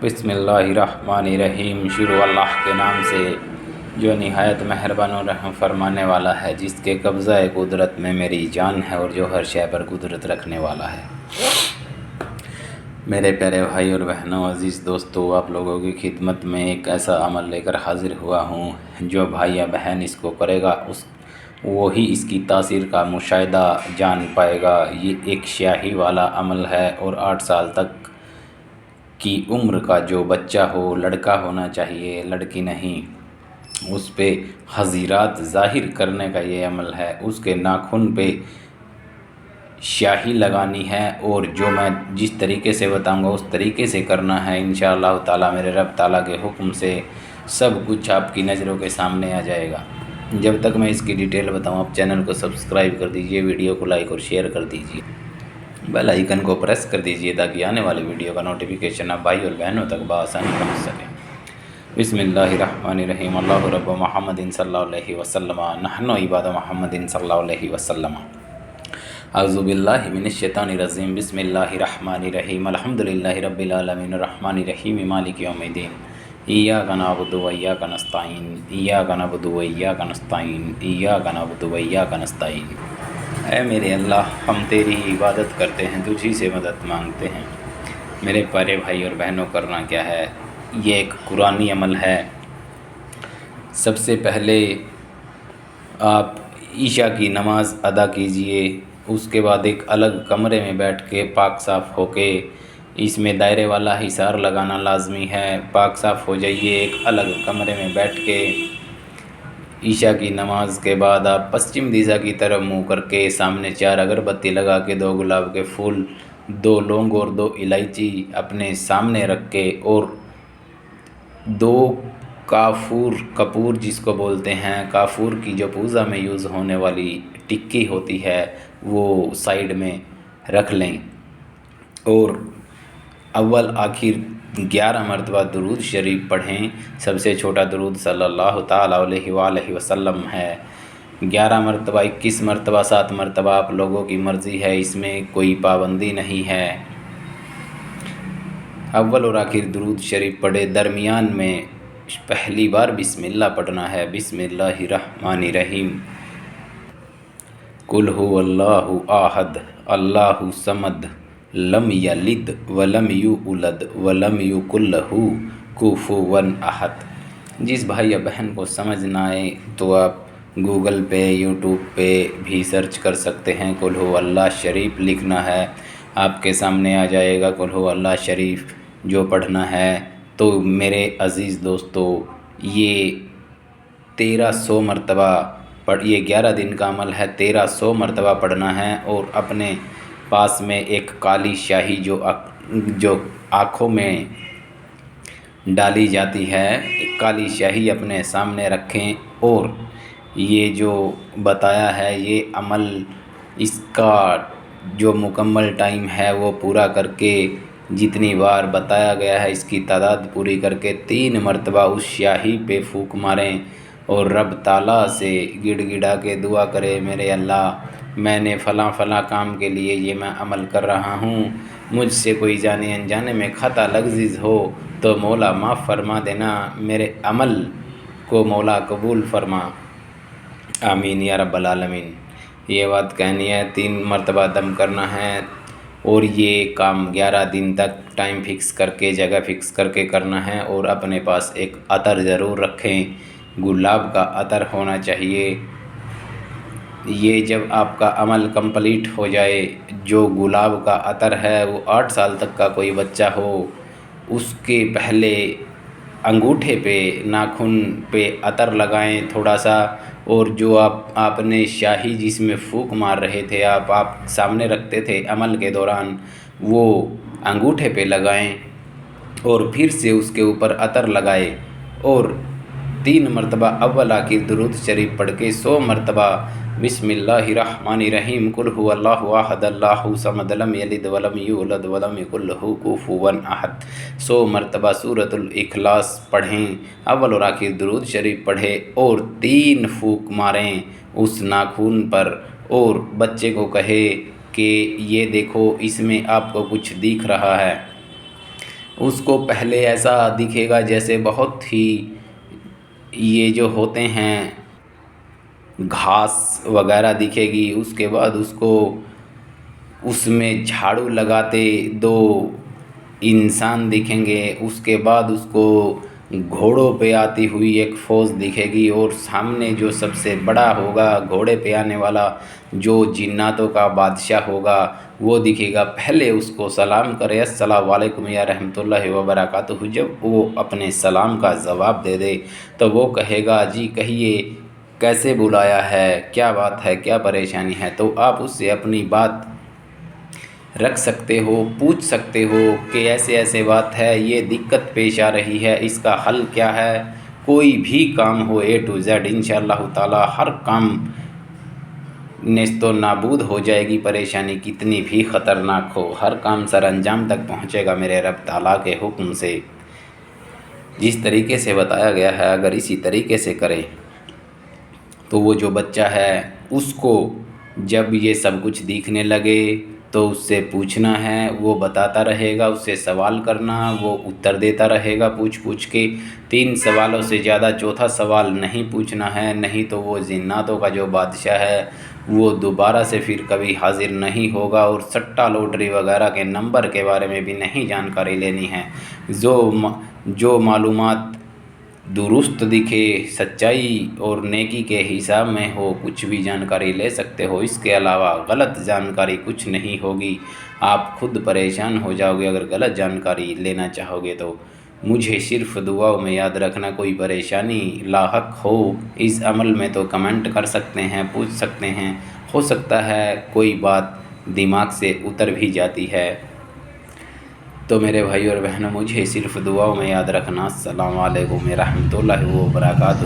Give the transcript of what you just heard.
بسم اللہ الرحمن الرحیم۔ شروع اللہ کے نام سے جو نہایت مہربان و رحم فرمانے والا ہے، جس کے قبضہ قدرت میں میری جان ہے اور جو ہر شے پر قدرت رکھنے والا ہے۔ میرے پیارے بھائی اور بہنوں، عزیز دوستو، آپ لوگوں کی خدمت میں ایک ایسا عمل لے کر حاضر ہوا ہوں جو بھائی یا بہن اس کو کرے گا وہی اس کی تاثیر کا مشاہدہ جان پائے گا۔ یہ ایک سیاہی والا عمل ہے اور 8 سال تک کی عمر کا جو بچہ ہو، لڑکا ہونا چاہیے، لڑکی نہیں، اس پہ حضرات ظاہر کرنے کا یہ عمل ہے۔ اس کے ناخن پہ سیاہی لگانی ہے اور جو میں جس طریقے سے بتاؤں گا اس طریقے سے کرنا ہے۔ انشاءاللہ تعالی میرے رب تعالیٰ کے حکم سے سب کچھ آپ کی نظروں کے سامنے آ جائے گا۔ جب تک میں اس کی ڈیٹیل بتاؤں، آپ چینل کو سبسکرائب کر دیجئے، ویڈیو کو لائک اور شیئر کر دیجئے، بیل آئیکن کو پریس کر دیجئے تاکہ آنے والی ویڈیو کا نوٹیفیکیشن آپ بھائی اور بہنوں تک بآسانی پہنچ سکے۔ بسم اللہ الرحمن الرحیم۔ اللہ رب محمد صلی اللہ علیہ وسلم، نحن عباد محمد صلی اللہ علیہ وسلم۔ اعوذ باللہ من الشیطان الرجیم۔ بسم اللہ الرحمن الرحیم۔ الحمدللہ رب العالمین، الرحمن الرحیم، مالک یوم الدین، ایاک نعبد و ایاک نستعین، ایاک نعبد و ایاک نستعین، ایاک نعبد و ایاک نستعین۔ اے میرے اللہ، ہم تیری عبادت کرتے ہیں، تجھی سے مدد مانگتے ہیں۔ میرے پیارے بھائی اور بہنوں، کرنا کیا ہے؟ یہ ایک قرآنی عمل ہے۔ سب سے پہلے آپ عشاء کی نماز ادا کیجئے، اس کے بعد ایک الگ کمرے میں بیٹھ کے پاک صاف ہو کے، اس میں دائرے والا حصار لگانا لازمی ہے۔ پاک صاف ہو جائیے، ایک الگ کمرے میں بیٹھ کے عشاء کی نماز کے بعد آپ پشچم دشا کی طرف منہ کر کے سامنے 4 اگربتی لگا کے 2 گلاب کے پھول، 2 لونگ اور 2 الائچی اپنے سامنے رکھ کے اور 2 کپور جس کو بولتے ہیں، کافور کی جو پوجا میں یوز ہونے والی ٹکی ہوتی ہے، وہ سائیڈ میں رکھ لیں اور اول آخر 11 مرتبہ درود شریف پڑھیں۔ سب سے چھوٹا درود صلی اللہ تعالیٰ علیہ وآلہ وسلم ہے۔ 11 مرتبہ، 21 مرتبہ، 7 مرتبہ آپ لوگوں کی مرضی ہے، اس میں کوئی پابندی نہیں ہے۔ اول اور آخر درود شریف پڑھے، درمیان میں پہلی بار بسم اللہ پڑھنا ہے۔ بسم اللہ الرحمن الرحیم۔ قل هو اللہ احد اللہ الصمد لم یلد ولم یولد ولم یکن لہ کفوا احد۔ جس بھائی یا بہن کو سمجھ نہ آئے تو آپ گوگل پہ، یوٹیوب پہ بھی سرچ کر سکتے ہیں۔ قل هو اللہ شریف لکھنا ہے، آپ کے سامنے آ جائے گا قل هو اللہ شریف جو پڑھنا ہے۔ تو میرے عزیز دوستو، یہ 1300 مرتبہ یہ 11 دن کا عمل ہے، 1300 مرتبہ پڑھنا ہے اور اپنے پاس میں ایک کالی شاہی جو آنکھوں میں ڈالی جاتی ہے، کالی شاہی اپنے سامنے رکھیں اور یہ جو بتایا ہے یہ عمل، اس کا جو مکمل ٹائم ہے وہ پورا کر کے، جتنی بار بتایا گیا ہے اس کی تعداد پوری کر کے 3 مرتبہ اس سیاہی پہ پھونک ماریں اور رب تعالیٰ سے گڑ گڑا کے دعا کرے، میرے اللہ، میں نے فلاں فلاں کام کے لیے یہ میں عمل کر رہا ہوں، مجھ سے کوئی جانے انجانے میں خطا لغزش ہو تو مولا معاف فرما دینا، میرے عمل کو مولا قبول فرما، آمین یا رب العالمین۔ یہ بات کہنی ہے، 3 مرتبہ دم کرنا ہے اور یہ کام 11 دن تک ٹائم فکس کر کے، جگہ فکس کر کے کرنا ہے اور اپنے پاس ایک عطر ضرور رکھیں، گلاب کا عطر ہونا چاہیے۔ یہ جب آپ کا عمل کمپلیٹ ہو جائے، جو گلاب کا عطر ہے وہ 8 سال تک کا کوئی بچہ ہو، اس کے پہلے انگوٹھے پہ، ناخن پہ عطر لگائیں تھوڑا سا، اور جو آپ نے شاہی جس میں پھونک مار رہے تھے، آپ سامنے رکھتے تھے عمل کے دوران، وہ انگوٹھے پہ لگائیں اور پھر سے اس کے اوپر عطر لگائے اور 3 مرتبہ اول آخر درود شریف پڑھ کے 100 مرتبہ بسم اللہ الرحمن الرحیم قل هو اللہ احد اللہ الصمد لم یلد ولم یولد ولم یکن لہ کفوا احد 100 مرتبہ سورۃ الاخلاص پڑھیں، اول اور آخر درود شریف پڑھیں اور 3 پھونک ماریں اس ناخن پر اور بچے کو کہے کہ یہ دیکھو، اس میں آپ کو کچھ دکھ رہا ہے، اس کو پہلے ایسا دکھے گا جیسے بہت ہی یہ جو ہوتے ہیں گھاس وغیرہ دکھے گی، اس کے بعد اس کو اس میں جھاڑو لگاتے 2 انسان دکھیں گے، اس کے بعد اس کو گھوڑوں پہ آتی ہوئی ایک فوج دکھے گی، اور سامنے جو سب سے بڑا ہوگا گھوڑے پہ آنے والا جو جناتوں کا بادشاہ ہوگا وہ دکھے گا۔ پہلے اس کو سلام کرے، السلام علیکم یا رحمۃ اللہ وبرکاتہ۔ جب وہ اپنے سلام کا جواب دے دے تو وہ کہے گا جی کہیے کیسے بلایا ہے، کیا بات ہے، کیا پریشانی ہے؟ تو آپ اس سے اپنی بات رکھ سکتے ہو، پوچھ سکتے ہو کہ ایسے ایسے بات ہے، یہ دقت پیش آ رہی ہے، اس کا حل کیا ہے۔ کوئی بھی کام ہو A to Z انشاءاللہ تعالی ہر کام نیست و نابود ہو جائے گی، پریشانی کتنی بھی خطرناک ہو ہر کام سر انجام تک پہنچے گا میرے رب تعالیٰ کے حکم سے۔ جس طریقے سے بتایا گیا ہے اگر اسی طریقے سے کریں تو وہ جو بچہ ہے اس کو جب یہ سب کچھ دکھنے لگے تو اس سے پوچھنا ہے، وہ بتاتا رہے گا، اس سے سوال کرنا، وہ اتر دیتا رہے گا پوچھ کے۔ 3 سوالوں سے زیادہ چوتھا سوال نہیں پوچھنا ہے، نہیں تو وہ جناتوں کا جو بادشاہ ہے وہ دوبارہ سے پھر کبھی حاضر نہیں ہوگا، اور سٹہ لوٹری وغیرہ کے نمبر کے بارے میں بھی نہیں جانکاری لینی ہے۔ جو معلومات درست دکھے، سچائی اور نیکی کے حساب میں ہو، کچھ بھی جانکاری لے سکتے ہو، اس کے علاوہ غلط جانکاری کچھ نہیں ہوگی۔ آپ خود پریشان ہو جاؤ گے اگر غلط جانکاری لینا چاہو گے تو۔ مجھے صرف دعاؤں میں یاد رکھنا، کوئی پریشانی لاحق ہو اس عمل میں تو کمنٹ کر سکتے ہیں، پوچھ سکتے ہیں، ہو سکتا ہے کوئی بات دماغ سے اتر بھی جاتی ہے۔ تو میرے بھائی اور بہنوں مجھے صرف دعاؤں میں یاد رکھنا۔ السلام علیکم ورحمۃ اللہ وبرکاتہ۔